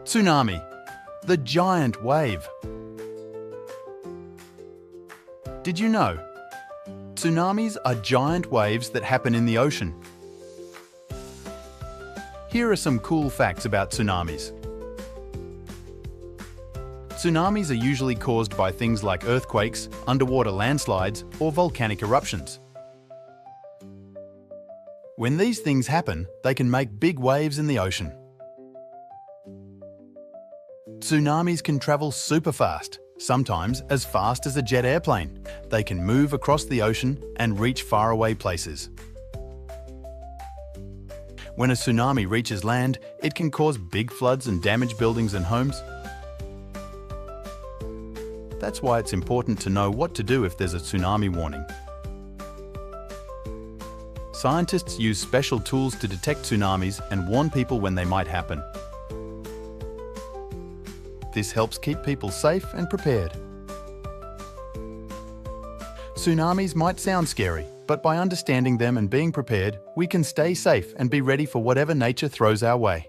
Tsunami, the giant wave. Did you know? Tsunamis are giant waves that happen in the ocean. Here are some cool facts about tsunamis. Tsunamis are usually caused by things like earthquakes, underwater landslides, or volcanic eruptions. When these things happen, they can make big waves in the ocean. Tsunamis can travel super fast, sometimes as fast as a jet airplane. They can move across the ocean and reach faraway places. When a tsunami reaches land, it can cause big floods and damage buildings and homes. That's why it's important to know what to do if there's a tsunami warning. Scientists use special tools to detect tsunamis and warn people when they might happen. This helps keep people safe and prepared. Tsunamis might sound scary, but by understanding them and being prepared, we can stay safe and be ready for whatever nature throws our way.